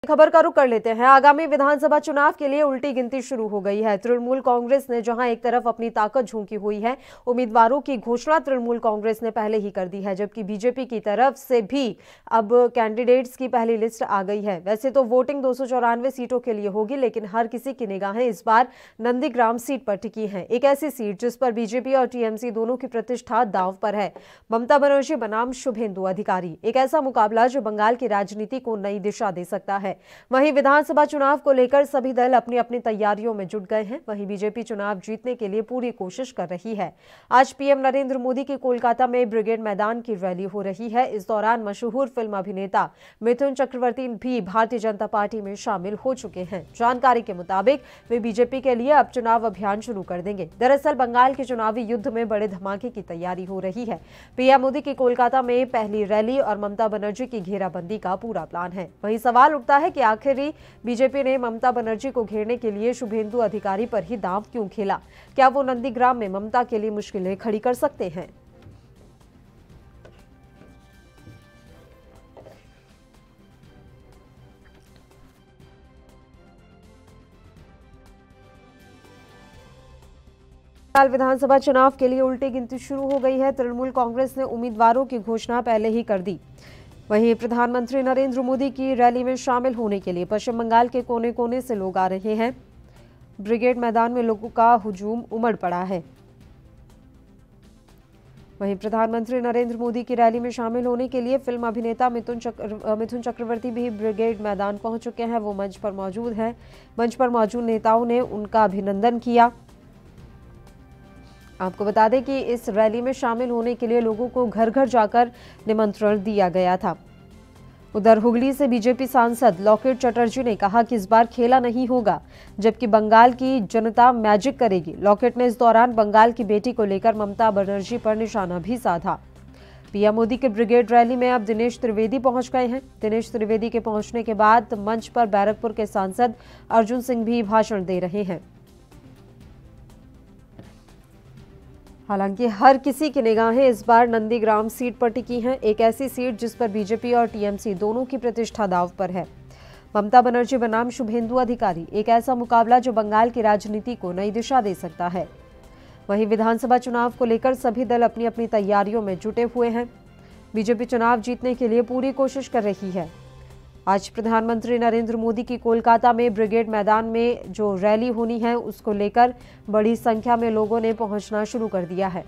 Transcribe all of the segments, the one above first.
खबर का रुख कर लेते हैं। आगामी विधानसभा चुनाव के लिए उल्टी गिनती शुरू हो गई है। तृणमूल कांग्रेस ने जहां एक तरफ अपनी ताकत झोंकी हुई है, उम्मीदवारों की घोषणा तृणमूल कांग्रेस ने पहले ही कर दी है, जबकि बीजेपी की तरफ से भी अब कैंडिडेट्स की पहली लिस्ट आ गई है। वैसे तो वोटिंग 294 सीटों के लिए होगी, लेकिन हर किसी की निगाहें इस बार नंदीग्राम सीट पर टिकी हैं। एक ऐसी सीट जिस पर बीजेपी और टीएमसी दोनों की प्रतिष्ठा दांव पर है। ममता बनर्जी बनाम शुभेंदु अधिकारी, एक ऐसा मुकाबला जो बंगाल की राजनीति को नई दिशा दे सकता है। वहीं विधानसभा चुनाव को लेकर सभी दल अपनी अपनी तैयारियों में जुट गए हैं। वहीं बीजेपी चुनाव जीतने के लिए पूरी कोशिश कर रही है। आज पीएम नरेंद्र मोदी की कोलकाता में ब्रिगेड मैदान की रैली हो रही है। इस दौरान मशहूर फिल्म अभिनेता मिथुन चक्रवर्ती भी भारतीय जनता पार्टी में शामिल हो चुके हैं। जानकारी के मुताबिक वे बीजेपी के लिए अब चुनाव अभियान शुरू कर देंगे। दरअसल बंगाल के चुनावी युद्ध में बड़े धमाके की तैयारी हो रही है। पीएम मोदी की कोलकाता में पहली रैली और ममता बनर्जी की घेराबंदी का पूरा प्लान है। वहीं सवाल उठता है कि आखिर बीजेपी ने ममता बनर्जी को घेरने के लिए शुभेंदु अधिकारी पर ही दांव क्यों खेला? क्या वो नंदीग्राम में ममता के लिए मुश्किलें खड़ी कर सकते हैं? बंगाल विधानसभा चुनाव के लिए उल्टी गिनती शुरू हो गई है। तृणमूल कांग्रेस ने उम्मीदवारों की घोषणा पहले ही कर दी। वहीं प्रधानमंत्री नरेंद्र मोदी की रैली में शामिल होने के लिए पश्चिम बंगाल के कोने कोने से लोग आ रहे हैं। ब्रिगेड मैदान में लोगों का हुजूम उमड़ पड़ा है। वहीं प्रधानमंत्री नरेंद्र मोदी की रैली में शामिल होने के लिए फिल्म अभिनेता मिथुन चक्रवर्ती भी ब्रिगेड मैदान पहुंच चुके हैं। वो मंच पर मौजूद हैं। मंच पर मौजूद नेताओं ने उनका अभिनंदन किया। आपको बता दें कि इस रैली में शामिल होने के लिए लोगों को घर घर जाकर निमंत्रण दिया गया था। उधर हुगली से बीजेपी सांसद लॉकेट चटर्जी ने कहा कि इस बार खेला नहीं होगा, जबकि बंगाल की जनता मैजिक करेगी। लॉकेट ने इस दौरान बंगाल की बेटी को लेकर ममता बनर्जी पर निशाना भी साधा। पीएम मोदी के ब्रिगेड रैली में अब दिनेश त्रिवेदी पहुंच गए हैं। दिनेश त्रिवेदी के पहुंचने के बाद मंच पर बैरकपुर के सांसद अर्जुन सिंह भी भाषण दे रहे हैं। हालांकि हर किसी की निगाहें इस बार नंदीग्राम सीट पर टिकी हैं, एक ऐसी सीट जिस पर बीजेपी और टीएमसी दोनों की प्रतिष्ठा दांव पर है। ममता बनर्जी बनाम शुभेंदु अधिकारी, एक ऐसा मुकाबला जो बंगाल की राजनीति को नई दिशा दे सकता है। वहीं विधानसभा चुनाव को लेकर सभी दल अपनी अपनी तैयारियों में जुटे हुए हैं। बीजेपी चुनाव जीतने के लिए पूरी कोशिश कर रही है। आज प्रधानमंत्री नरेंद्र मोदी की कोलकाता में ब्रिगेड मैदान में जो रैली होनी है, उसको लेकर बड़ी संख्या में लोगों ने पहुंचना शुरू कर दिया है।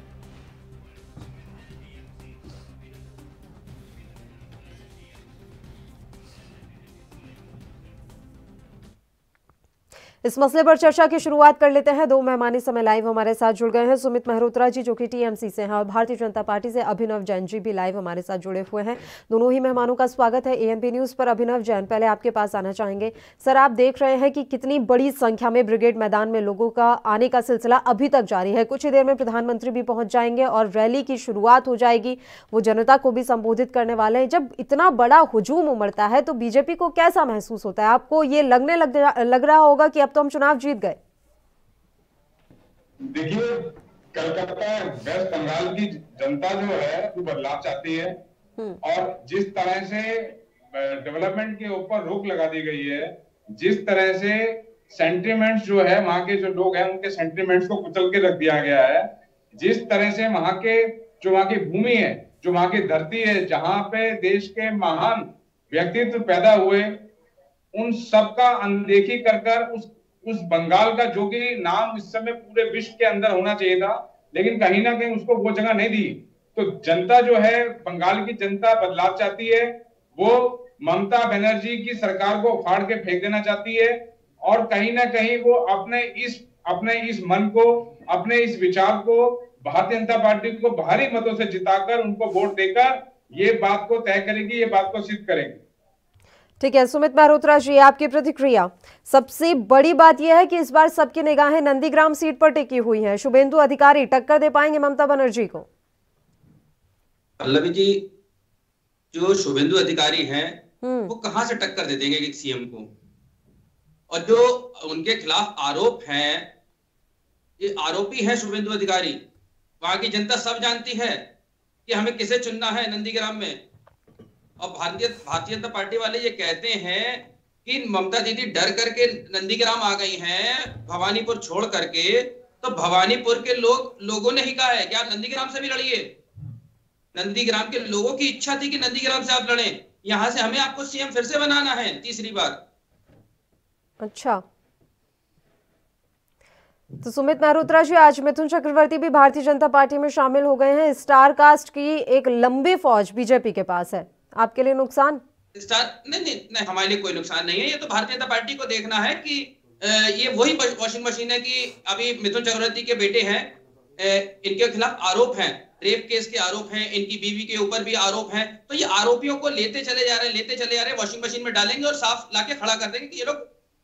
इस मसले पर चर्चा की शुरुआत कर लेते हैं। दो मेहमान इस समय लाइव हमारे साथ जुड़ गए हैं। सुमित मेहरोत्रा जी जो कि टीएमसी से हैं और भारतीय जनता पार्टी से अभिनव जैन जी भी लाइव हमारे साथ जुड़े हुए हैं। दोनों ही मेहमानों का स्वागत है एएनपी न्यूज पर। अभिनव जैन, पहले आपके पास आना चाहेंगे। सर, आप देख रहे हैं कि कितनी बड़ी संख्या में ब्रिगेड मैदान में लोगों का आने का सिलसिला अभी तक जारी है। कुछ ही देर में प्रधानमंत्री भी पहुंच जाएंगे और रैली की शुरुआत हो जाएगी। वो जनता को भी संबोधित करने वाले हैं। जब इतना बड़ा हुजूम उमड़ता है तो बीजेपी को कैसा महसूस होता है? आपको ये लग रहा होगा कि अब तो हम चुनाव जीत गए? देखिए, कलकत्ता वेस्ट बंगाल की जनता जो है वो बदलाव चाहती है और जिस तरह से डेवलपमेंट के ऊपर रोक लगा दी गई है, जिस तरह से सेंटिमेंट्स जो है वहां के जो लोग हैं उनके सेंटिमेंट्स को कुचल के रख दिया गया है, जिस तरह से वहां की भूमि है, जो वहां की धरती है, जहां पे देश के महान व्यक्तित्व पैदा हुए, उन सबका अनदेखी कर उस बंगाल का जो कि नाम इस समय पूरे विश्व के अंदर होना चाहिए था, लेकिन कहीं ना कहीं उसको वो जगह नहीं दी। तो जनता जो है, बंगाल की जनता बदलाव चाहती है। वो ममता बनर्जी की सरकार को फाड़ के फेंक देना चाहती है और कहीं ना कहीं वो अपने इस मन को, अपने इस विचार को भारतीय जनता पार्टी को भारी मतों से जिताकर उनको वोट देकर ये बात को तय करेगी, ये बात को सिद्ध करेगी। ठीक है सुमित मेहरोत्रा जी, आपकी प्रतिक्रिया। सबसे बड़ी बात यह है कि इस बार सबकी निगाहें नंदीग्राम सीट पर टिकी हुई हैं। शुभेंदु अधिकारी टक्कर दे पाएंगे ममता बनर्जी को? पल्लवी जी, जो शुभेंदु अधिकारी हैं वो कहां से टक्कर दे देंगे सीएम को? और जो उनके खिलाफ आरोप हैं, ये आरोपी हैं शुभेंदु अधिकारी। वहां की जनता सब जानती है कि हमें किसे चुनना है नंदीग्राम में। और भारतीय जनता पार्टी वाले ये कहते हैं कि ममता दीदी डर करके नंदीग्राम आ गई हैं भवानीपुर छोड़ करके, तो भवानीपुर के लोगों ने ही कहा है कि आप नंदीग्राम से भी लड़िए। नंदीग्राम के लोगों की इच्छा थी कि नंदीग्राम से आप लड़ें, यहां से हमें आपको सीएम फिर से बनाना है तीसरी बार। अच्छा, तो सुमित मेहरोत्रा जी, आज मिथुन चक्रवर्ती भी भारतीय जनता पार्टी में शामिल हो गए हैं। स्टार कास्ट की एक लंबी फौज बीजेपी के पास है, आपके लिए नुकसान? नहीं, हमारे लिए कोई नुकसान नहीं है। ये तो भारतीय जनता पार्टी को देखना है कि ये वही वॉशिंग मशीन है कि अभी मिथुन चक्रवर्ती के बेटे हैं, इनके खिलाफ आरोप हैं, रेप केस के आरोप हैं, इनकी बीवी के ऊपर भी आरोप हैं, तो ये आरोपियों को लेते चले जा रहे हैं, वॉशिंग मशीन में डालेंगे और साफ लाके खड़ा कर देंगे कि ये लोग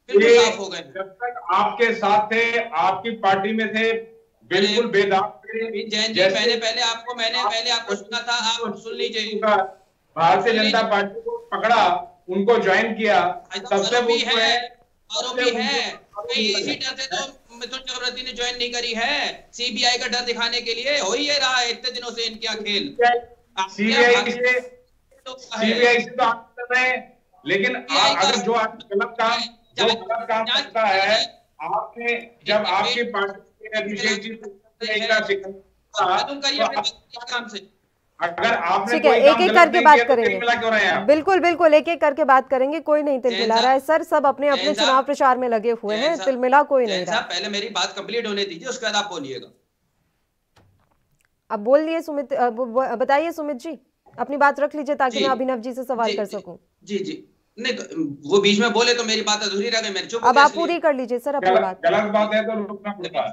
बिल्कुल साफ हो गए। जब तक आपके साथ थे, आपकी पार्टी में थे, बिल्कुल बेदाग थे। जैन जी, मैंने आपको सुना था, आप सुन लीजिए। भारतीय जनता पार्टी को पकड़ा, उनको ज्वाइन किया, तब से आरोपी है। इसी डर से तो मिथुन चक्रवर्ती ने ज्वाइन नहीं करी है, सीबीआई का डर दिखाने के लिए। हो ही रहा है इतने दिनों से इनका खेल। सीबीआई से तो लेकिन अगर जो गलत काम करता है, आपने जब आपकी पार्टी के अभिषेक जी काम से, अगर आपने ठीक है, एक एक करके बात करेंगे, बिल्कुल बिल्कुल एक एक करके बात करेंगे। कोई नहीं तिलमिला रहा है सर, सब अपने अपने चुनाव प्रचार में लगे हुए हैं, तिलमिला कोई नहीं रहा। पहले मेरी बात कंप्लीट होने दीजिए, उसके बाद आप बोलिएगा। अब बोल लिए सुमित, बताइए सुमित जी, अपनी बात रख लीजिए ताकि मैं अभिनव जी से सवाल कर सकूं। जी नहीं, तो वो बीच में बोले तो मेरी बात अधूरी रह गई, मैं चुप। अब आप पूरी कर लीजिए सर अपनी बात। गलत बात है तो रुकना पड़ता है।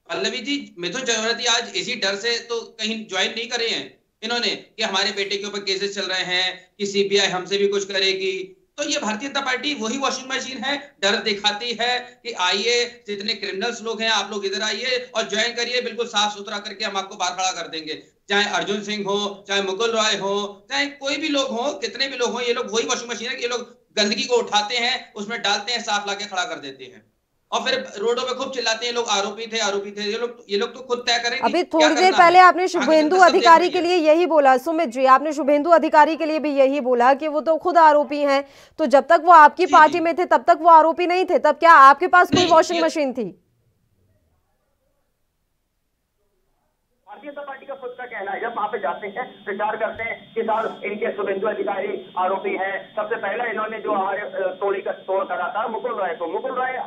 पल्लवी जी, मिथुन चक्रवर्ती आज इसी डर से तो कहीं ज्वाइन नहीं करे हैं इन्होंने कि हमारे बेटे के ऊपर केसेस चल रहे हैं कि सीबीआई हमसे भी कुछ करेगी। तो ये भारतीय जनता पार्टी वही वॉशिंग मशीन है, डर दिखाती है कि आइए, जितने क्रिमिनल्स लोग हैं आप लोग इधर आइए और ज्वाइन करिए, बिल्कुल साफ सुथरा करके हम आपको बाहर खड़ा कर देंगे। चाहे अर्जुन सिंह हो, चाहे मुकुल रॉय हो, चाहे कोई भी लोग हो, कितने भी लोग हो, ये लोग वही वॉशिंग मशीन है कि ये लोग गंदगी को उठाते हैं, उसमें डालते हैं, साफ लाके खड़ा कर देते हैं और फिर रोडों पे खूब चिल्लाते हैं लोग आरोपी थे। ये लोग तो खुद तय करेंगे। अभी थोड़ी देर पहले आपने शुभेंदु अधिकारी के लिए यही बोला, सुमित जी, आपने शुभेंदु अधिकारी के लिए भी यही बोला कि वो तो खुद आरोपी हैं, तो जब तक वो आपकी पार्टी में थे तब तक वो आरोपी नहीं थे, तब क्या आपके पास कोई वॉशिंग मशीन थी? भारतीय जनता पार्टी का खुद का कहना है, जब वहां पे जाते हैं प्रचार करते हैं कि साहब इनके शुभेंदु अधिकारी आरोपी हैं। सबसे पहले इन्होंने जो तोड़ करा था मुकुल रॉय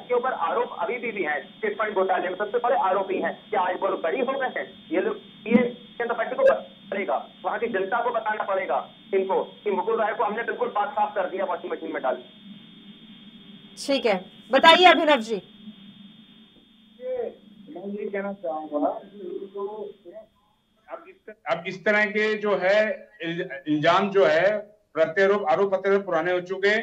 के ऊपर आरोप अभी भी हैं, चिटफंड घोटाले में सबसे बड़े आरोपी हैं। क्या आज वो लोग बरी हो गए हैं? ये लोग, ये जनता पार्टी को पड़ेगा, वहां की जनता को बताना पड़ेगा इनको कि मुकुल रॉय को हमने बिल्कुल बात साफ कर दिया, वॉशिंग मशीन में डाल। ठीक है, बताइए अभिनव जी। मैं ये कहना चाहूंगा, अब इस तरह के जो है इल्जाम जो है प्रत्यारोप, आरोप प्रत्यारोप पुराने हो चुके,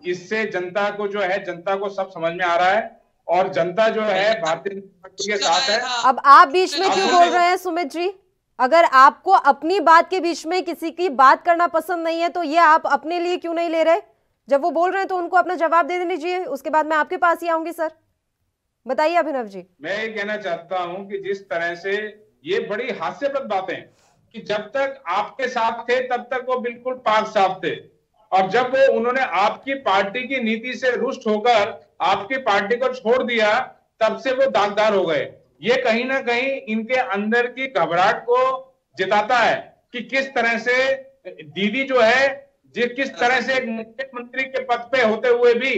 इससे जनता को जो है, जनता को सब समझ में आ रहा है और जनता जो है भारतीय जनता पार्टी के साथ है। अब आप बीच में क्यों बोल रहे हैं सुमित जी? अगर आपको अपनी बात के बीच में किसी की बात करना पसंद नहीं है तो ये आप अपने लिए क्यों नहीं ले रहे? जब वो बोल रहे हैं तो उनको अपना जवाब दे दीजिए, उसके बाद मैं आपके पास ही आऊंगी। सर बताइए अभिनव जी। मैं ये कहना चाहता हूं कि जिस तरह से ये बड़ी हास्यास्पद बातें कि जब तक आपके साथ थे तब तक वो बिल्कुल पाक साफ थे, और जब वो उन्होंने आपकी पार्टी की नीति से रुष्ट होकर आपकी पार्टी को छोड़ दिया तब से वो दागदार हो गए। ये कहीं ना कहीं इनके अंदर की घबराहट को जिताता है कि किस तरह से दीदी जो है, किस तरह से एक मुख्यमंत्री के पद पे होते हुए भी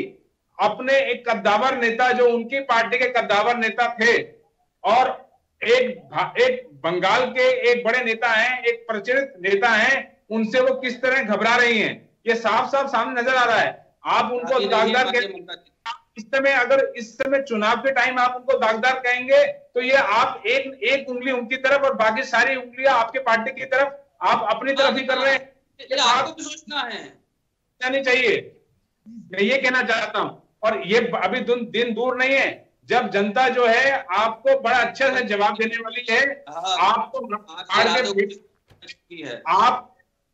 अपने एक कद्दावर नेता, जो उनकी पार्टी के कद्दावर नेता थे, और एक बंगाल के एक बड़े नेता हैं, एक प्रचलित नेता हैं, उनसे वो किस तरह घबरा रही हैं, ये साफ साफ सामने नजर आ रहा है। आप उनको दागदार इस समय, अगर इस समय चुनाव के टाइम आप उनको दागदार कहेंगे तो ये आप एक उंगली उनकी तरफ और बाकी सारी उंगलियां आपके पार्टी की तरफ, आप अपनी तरफ ही कर रहे हैं। आपको भी सोचना है, नहीं चाहिए, मैं ये कहना चाहता हूं। और ये अभी दिन दूर नहीं है जब जनता जो है आपको बड़ा अच्छे से जवाब देने वाली है। आपको आप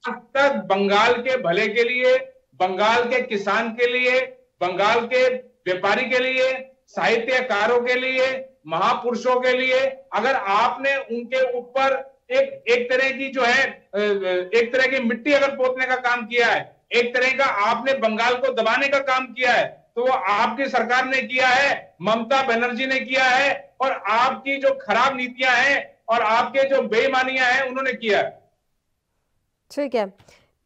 अब तक बंगाल के भले के लिए, बंगाल के किसान के लिए, बंगाल के व्यापारी के लिए, साहित्यकारों के लिए, महापुरुषों के लिए, अगर आपने उनके ऊपर एक तरह की जो है, एक तरह की मिट्टी अगर पोतने का काम किया है, एक तरह का आपने बंगाल को दबाने का काम किया है, तो वो आपकी सरकार ने किया है, ममता बनर्जी ने किया है, और आपकी जो खराब नीतियां हैं और आपके जो बेईमानियां हैं उन्होंने किया है। ठीक है।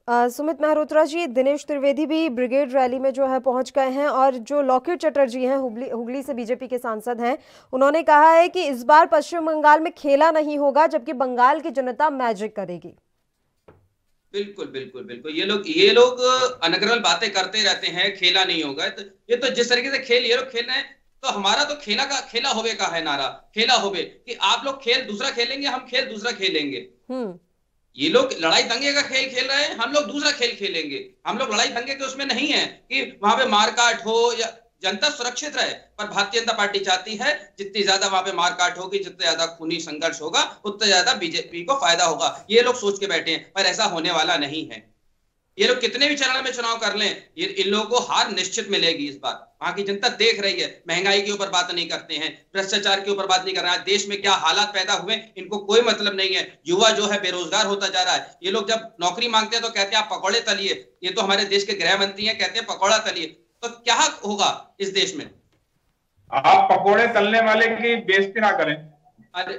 सुमित मेहरोत्रा जी, दिनेश त्रिवेदी भी ब्रिगेड रैली में जो है पहुंच गए हैं, और जो लॉकेट चटर्जी हैं हुगली से बीजेपी के सांसद हैं, उन्होंने कहा है कि इस बार पश्चिम बंगाल में खेला नहीं होगा, जबकि बंगाल की जनता मैजिक करेगी। बिल्कुल बिल्कुल बिल्कुल, ये लोग अनगरल बातें करते रहते हैं, खेला नहीं होगा। तो ये तो जिस तरीके से खेल ये लोग खेल रहे हैं, तो हमारा तो खेला होवे का है नारा, खेला होवे, कि आप लोग खेल दूसरा खेलेंगे, हम खेल दूसरा खेलेंगे। ये लोग लड़ाई दंगे का खेल खेल रहे हैं, हम लोग दूसरा खेल खेलेंगे। हम लोग लड़ाई दंगे के उसमें नहीं है कि वहां पे मारकाट हो या जनता सुरक्षित रहे, पर भारतीय जनता पार्टी चाहती है जितनी ज्यादा वहां पे मारकाट होगी, जितने ज्यादा खूनी संघर्ष होगा, उतना ज्यादा बीजेपी को फायदा होगा। ये लोग सोच के बैठे हैं, पर ऐसा होने वाला नहीं है। ये लोग कितने भी चरण में चुनाव कर लें, ये इन लोगों को हार निश्चित मिलेगी इस बार। वहां की जनता देख रही है। महंगाई के ऊपर बात नहीं करते हैं, भ्रष्टाचार के ऊपर बात नहीं कर रहे हैं, देश में क्या हालात पैदा हुए इनको कोई मतलब नहीं है। युवा जो है बेरोजगार होता जा रहा है। ये लोग जब नौकरी मांगते हैं तो कहते हैं आप पकौड़े तलिए। ये तो हमारे देश के गृह मंत्री हैं, कहते हैं पकौड़ा तलिए। तो क्या होगा इस देश में? आप पकौड़े तलने वाले की बेइज्जती ना करें। अरे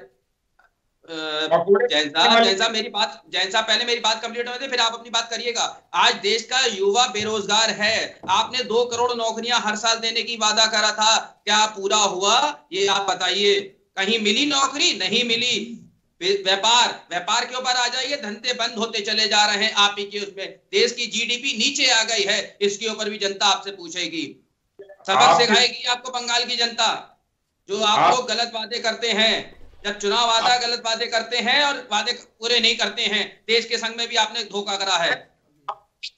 जैन साहब पहले मेरी बात कंप्लीट होने दे, फिर आप अपनी बात करिएगा। आज देश का युवा बेरोजगार है। आपने 2 करोड़ नौकरियां हर साल देने की वादा करा था, क्या पूरा हुआ ये आप बताइए? कहीं मिली नौकरी? नहीं मिली। व्यापार के ऊपर आ जाइए, धंधे बंद होते चले जा रहे हैं आप ही के उसमें। देश की जीडीपी नीचे आ गई है, इसके ऊपर भी जनता आपसे पूछेगी। सबक सिखाएगी आपको बंगाल की जनता। जो आप लोग गलत वादे करते हैं, जब चुनाव आता गलत वादे करते हैं और वादे पूरे नहीं करते हैं। देश के संग में भी आपने धोखा करा है।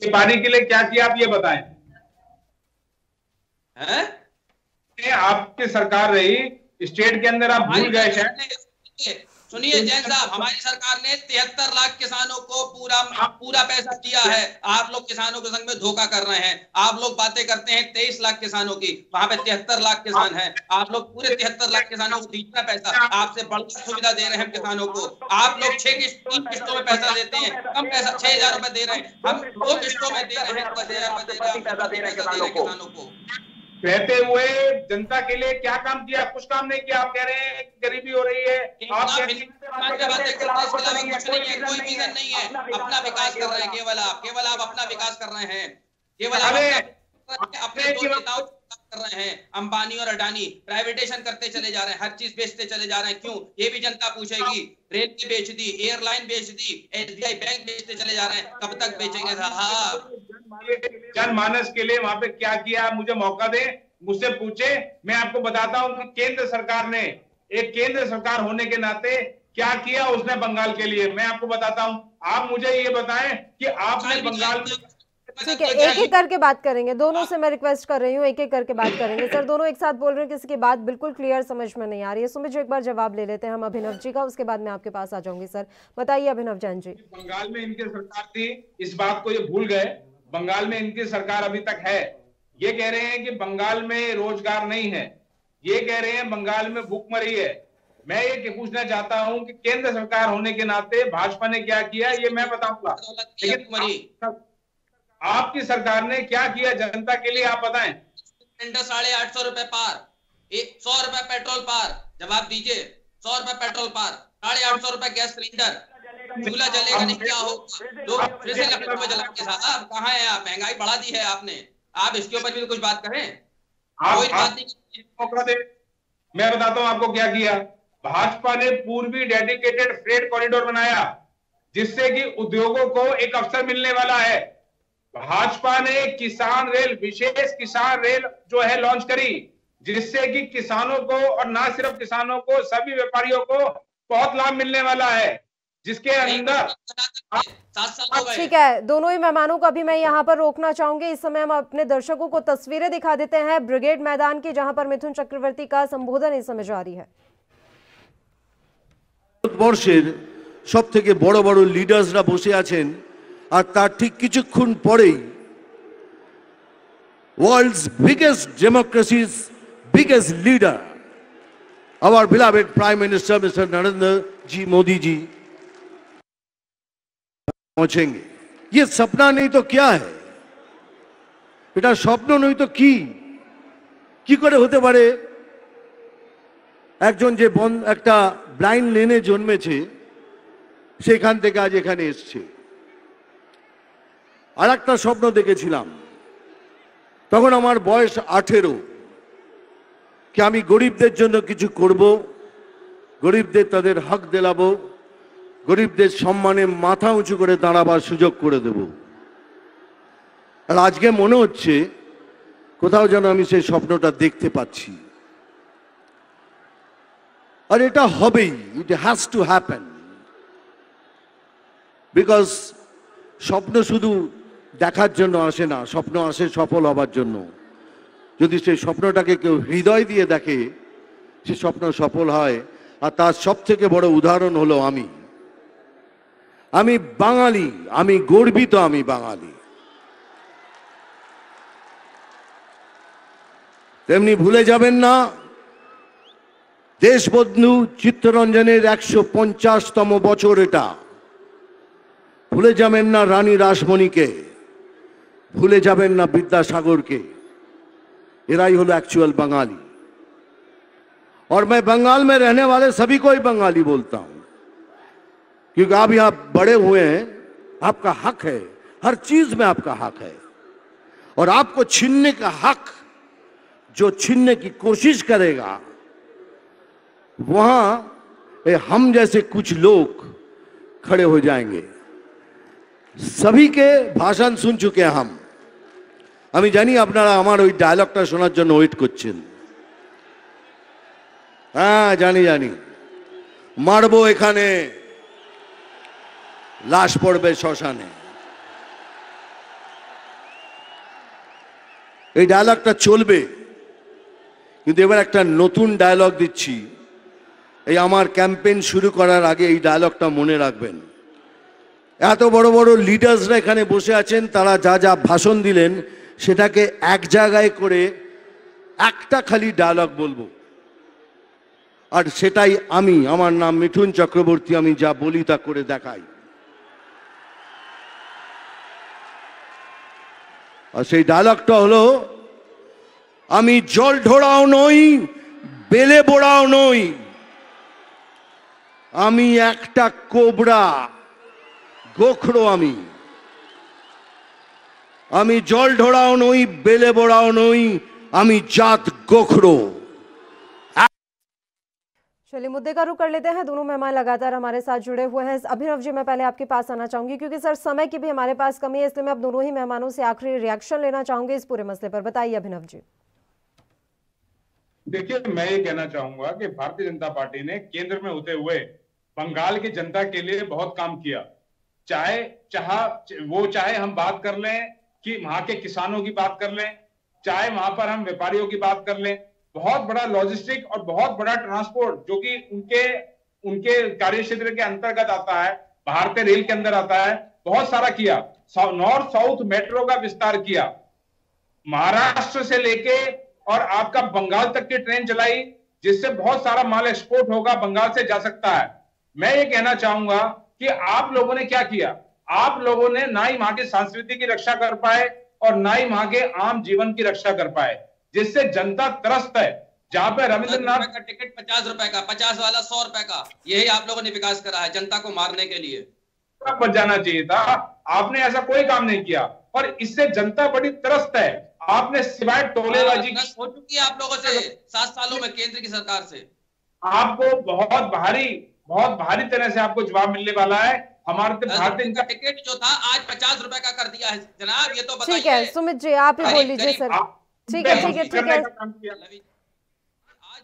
पानी के लिए क्या किया आप ये बताएं। आपकी सरकार रही, स्टेट के अंदर आप भूल गए हैं। सुनिए जैन साहब, हमारी सरकार ने 73 लाख किसानों को पूरा पैसा दिया है। आप लोग किसानों के संग में धोखा कर रहे हैं। आप लोग बातें करते हैं 23 लाख किसानों की, वहां पे 73 लाख किसान हैं। आप लोग पूरे 73 लाख किसानों को दीजिए पैसा, आपसे बड़ी सुविधा दे रहे हैं किसानों को। आप लोग 3 किस्तों में पैसा देते हैं, कम पैसा 6,000 रुपए दे रहे हैं, हम 2 किस्तों में दे रहे हैं, 10,000 रुपए दे रहे हैं किसानों को। कहते हुए जनता के लिए क्या काम किया? कुछ काम नहीं किया। आप कह रहे हैं गरीबी हो रही है, आप कोई विजन नहीं है। अपना विकास कर रहे हैं, केवल आप अपना विकास कर रहे हैं, केवल अपने दो नेताओं कर रहे हैं। अंबानी और अडानी प्राइवेटाइजेशन करते चले जा रहे हैं, हर चीज बेचते चले जा रहे हैं। क्यों? ये भी जनता पूछेगी। रेलवे बेच दी, एयरलाइन बेच दी, SBI बैंक बेचते चले जा रहे हैं, कब तक बेचेंगे साहब? जनमानस के लिए वहां पे क्या किया? मुझे मौका दे, मुझसे पूछे, मैं आपको बताता हूं कि केंद्र सरकार ने, एक केंद्र सरकार होने के नाते क्या किया उसने बंगाल के लिए, मैं आपको बताता हूं। आप मुझे ये बताएं कि आपने बंगाल में। ठीक है, एक एक करके बात करेंगे। दोनों से मैं रिक्वेस्ट कर रही हूँ, एक एक करके बात करेंगे। सर, दोनों एक साथ बोल रहे हैं, किसी की बात बिल्कुल क्लियर समझ में नहीं आ रही है। सुमित जी, एक बार जवाब ले लेते हैं हम अभिनव जी का, उसके बाद मैं आपके पास आ जाऊंगी। सर बताइए अभिनव जैन जी। बंगाल में इनकी सरकार थी, इस बात को ये भूल गए। बंगाल में इनकी सरकार अभी तक है। ये कह रहे हैं कि बंगाल में रोजगार नहीं है, ये कह रहे हैं बंगाल में भूखमरी है। मैं ये पूछना चाहता हूं कि केंद्र सरकार होने के नाते भाजपा ने क्या किया, ये मैं बताऊंगा, लेकिन आपकी सरकार ने क्या किया जनता के लिए आप बताएं। सिलेंडर 850 रुपए पार, 100 रुपए पेट्रोल पार, जवाब दीजिए। 100 रुपए पेट्रोल पार, 850 रुपए गैस सिलेंडर, चूल्हा जलेगा नहीं, क्या होगा? लोग फिर से लकड़ों में जलाएंगे साहब। कहाँ है आप? महंगाई बढ़ा दी है आपने। आप इसके ऊपर भी तो कुछ बात करें। कोई बात नहीं। मैं बताता हूं आपको क्या किया। भाजपा ने पूर्वी डेडिकेटेड फ्रेट कॉरिडोर बनाया, जिससे कि उद्योगों को एक अवसर मिलने वाला है। भाजपा ने किसान रेल, विशेष किसान रेल जो है लॉन्च करी, जिससे कि किसानों को, और ना सिर्फ किसानों को, सभी व्यापारियों को बहुत लाभ मिलने वाला है, जिसके अंदर। ठीक है, दोनों ही मेहमानों को अभी मैं यहाँ पर रोकना चाहूंगी। इस समय हम अपने दर्शकों को तस्वीरें दिखा देते हैं ब्रिगेड मैदान की, जहां पर मिथुन चक्रवर्ती का संबोधन इस समय जारी है। ভারতবর্ষের সবথেকে বড় বড় লিডার্সরা বসে আছেন, আর তার ঠিক কিছুক্ষণ পরেই world's biggest democracies biggest leader our beloved prime minister mister Narendra ji Modi ji पहुंचेंगे। ये सपना नहीं तो क्या है? এটা স্বপ্ন নয় তো কি করে হতে পারে? একজন যে একটা ব্লাইন্ড লেনে জন্মেছে সেখান থেকে আজ এখানে এসছে। আর একটা স্বপ্ন দেখেছিলাম, তখন আমার বয়স 18, কি আমি গরিবদের জন্য কিছু করব, গরিবদের তাদের হক দিলাবো, গরিবদের সম্মানে মাথা উঁচু করে দাঁড়াবার সুযোগ করে দেব। আর আজকে মনে হচ্ছে কোথাও যেন আমি সেই স্বপ্নটা দেখতে পাচ্ছি। আর এটা হবেই, it has to happen, because স্বপ্ন শুধু দেখার জন্য আসে না, স্বপ্ন আসে সফল হবার জন্য। যদি সেই স্বপ্নটাকে কেউ হৃদয় দিয়ে দেখে, সে স্বপ্ন সফল হয়। আর তার সব থেকে বড় উদাহরণ হলো আমি বাঙালি, আমি গর্বিত, আমি বাঙালি। তেমনি ভুলে যাবেন না দেশবন্ধু চিত্তরঞ্জনের 150তম বছর এটা। ভুলে যাবেন না রানী রাসমণিকে, ভুলে যাবেন না विद्यासागर। एराई हलो एक्चुअल बंगाली। और मैं बंगाल में रहने वाले सभी को ही बंगाली बोलता हूं, क्योंकि आप यहां बड़े हुए हैं, आपका हक है, हर चीज में आपका हक है। और आपको छीनने का हक जो छीनने की कोशिश करेगा, वहां हम जैसे कुछ लोग खड़े हो जाएंगे। सभी के भाषण सुन चुके हैं हम। আমি জানি আপনারা আমার ওই ডায়লগটা শোনার জন্য ওয়েট করছেন। হ্যাঁ জানি, মারবো এখানে, লাশ পড়বে শ্মশানে। এই ডায়লগটা চলবে, কিন্তু এবার একটা নতুন ডায়লগ দিচ্ছি। এই আমার ক্যাম্পেইন শুরু করার আগে এই ডায়লগটা মনে রাখবেন। এত বড় বড় লিডার্সরা এখানে বসে আছেন, তারা যা যা ভাষণ দিলেন সেটাকে এক জায়গায় করে একটা খালি ডায়লগ বলবো, আর সেটাই আমি। আমার নাম মিঠুন চক্রবর্তী, আমি যা বলি তা করে দেখাই। আর সেই ডায়লগটা হলো, আমি জল ঢোড়াও নই, বেলে বোড়াও নই, আমি একটা কোবরা, গোখরো। আমি জল ঢোড়াও নই, বেলে বোড়াও নই, আমি জাত गोखरो। चलिए मुद्दे का रुख कर लेते हैं। दोनों मेहमान लगातार हमारे साथ जुड़े हुए हैं। अभिनव जी, मैं पहले आपके पास आना चाहूंगी, क्योंकि सर समय की भी हमारे पास कमी है, इसलिए मैं अब दोनों ही मेहमानों से आखिरी रिएक्शन लेना चाहूंगी इस पूरे मसले पर। बताइए अभिनव जी। देखिए, मैं ये कहना चाहूंगा कि भारतीय जनता पार्टी ने केंद्र में होते हुए बंगाल की जनता के लिए बहुत काम किया। चाहे हम बात कर लें कि वहां के किसानों की बात कर लें, चाहे वहां पर हम व्यापारियों की बात कर लें, बहुत बड़ा लॉजिस्टिक और बहुत बड़ा ट्रांसपोर्ट जो कि उनके कार्य क्षेत्र के अंतर्गत आता है, भारतीय रेल के अंदर आता है, बहुत सारा किया। नॉर्थ साउथ मेट्रो का विस्तार किया, महाराष्ट्र से लेके और आपका बंगाल तक की ट्रेन चलाई, जिससे बहुत सारा माल एक्सपोर्ट होगा, बंगाल से जा सकता है। मैं ये कहना चाहूंगा कि आप लोगों ने क्या किया? आप लोगों ने ना ही वहां की संस्कृति की रक्षा कर पाए और ना ही वहां के आम जीवन की रक्षा कर पाए, जिससे जनता त्रस्त है। जहां पे रविंद्रनाथ का टिकट 50 रुपए का, 50 वाला 100 रुपए का, यही आप लोगों ने विकास करा है जनता को मारने के लिए। बच जाना चाहिए था, आपने ऐसा कोई काम नहीं किया और इससे जनता बड़ी त्रस्त है। आपने सिवाय टोलेबाजी हो चुकी है आप लोगों से 7 सालों में केंद्र की सरकार से। आपको बहुत भारी तरह से आपको जवाब मिलने वाला है। हमारे भारतीय का टिकट जो था आज 50 रुपए का कर दिया है जनाब, ये तो बताइए। ठीक है सुमित जी, आप ही बोल लीजिए सर। ठीक है। आज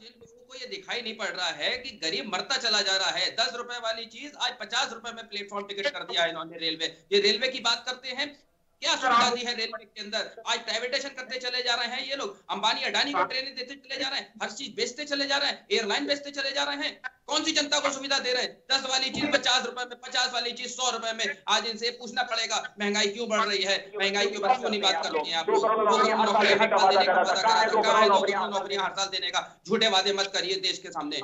इन लोगों को ये दिखाई नहीं पड़ रहा है कि गरीब मरता चला जा रहा है। 10 रुपए वाली चीज आज 50 रुपए में प्लेटफॉर्म टिकट कर दिया है इन्होंने। ये रेलवे की बात करते हैं, क्या सुविधा दी है रेलवे के अंदर? आज प्राइवेटाइजेशन करते चले जा रहे हैं ये लोग, अंबानी अडानी को ट्रेनें देते चले जा रहे हैं, हर चीज बेचते चले जा रहे हैं, एयरलाइन बेचते चले जा रहे हैं। कौन सी जनता को सुविधा दे रहे हैं? 10 वाली चीज 50 रुपए में, 50 वाली चीज 100 रुपए में। आज इनसे पूछना पड़ेगा महंगाई क्यों बढ़ रही है, महंगाई के ऊपर क्यों नहीं बात करते हैं आप लोग? नौकरियां हर साल देने का, झूठे वादे मत करिए देश के सामने।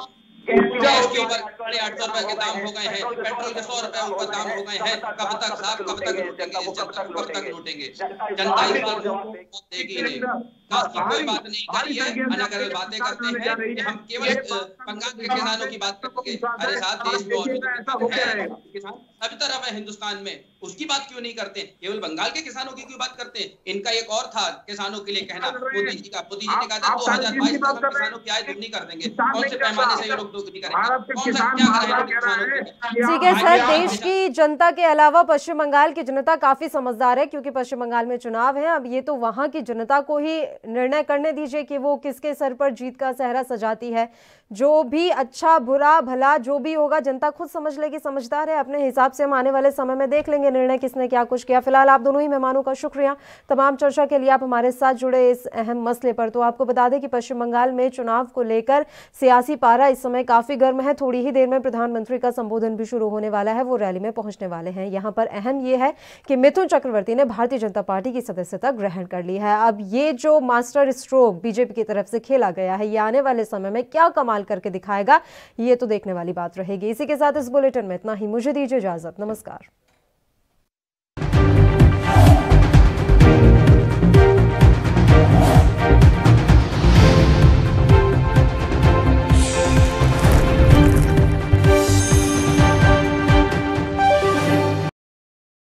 गैस के ऊपर 850 रुपए के दाम हो गए हैं, पेट्रोल के 100 रुपए ऊपर दाम हो गए हैं। कब तक साहब, कब तक लूटेंगे इस जनता, कब तक लूटेंगे? जनता इस पर देगी नहीं। कोई बात नहीं करिए, अनगर बातें करते हैं कि हम केवल बंगाल के किसानों की बात करेंगे। अरे साहब, देश में और भी किसान सभी तरफ है हिंदुस्तान में, उसकी बात क्यों नहीं करते? केवल बंगाल के किसानों की क्यों बात करते हैं? इनका एक और था किसानों के लिए कहना, मोदी जी ने कहा था 2022 तक हम किसानों की आय दुगनी कर देंगे। कौन से पैमाने से ये लोग दुगनी करेंगे? कौन सा क्या करेंगे किसानों के लिए? ठीक है सर, देश की जनता के अलावा पश्चिम बंगाल की जनता काफी समझदार है, क्योंकि पश्चिम बंगाल में चुनाव है। अब ये तो वहां की जनता को ही निर्णय करने दीजिए कि वो किसके सर पर जीत का सेहरा सजाती है। जो भी अच्छा बुरा भला जो भी होगा जनता खुद समझ लेगी, समझदार है। अपने हिसाब से हम आने वाले समय में देख लेंगे निर्णय किसने क्या कुछ किया। फिलहाल आप दोनों ही मेहमानों का शुक्रिया तमाम चर्चा के लिए, आप हमारे साथ जुड़े इस अहम मसले पर। तो आपको बता दें कि पश्चिम बंगाल में चुनाव को लेकर सियासी पारा इस समय काफी गर्म है। थोड़ी ही देर में प्रधानमंत्री का संबोधन भी शुरू होने वाला है, वो रैली में पहुंचने वाले हैं। यहाँ पर अहम ये है कि मिथुन चक्रवर्ती ने भारतीय जनता पार्टी की सदस्यता ग्रहण कर ली है। अब ये जो मास्टर स्ट्रोक बीजेपी की तरफ से खेला गया है, ये आने वाले समय में क्या कमाल करके दिखाएगा, ये तो देखने वाली बात रहेगी। इसी के साथ इस बुलेटिन में इतना ही। मुझे दीजिए इजाजत, नमस्कार।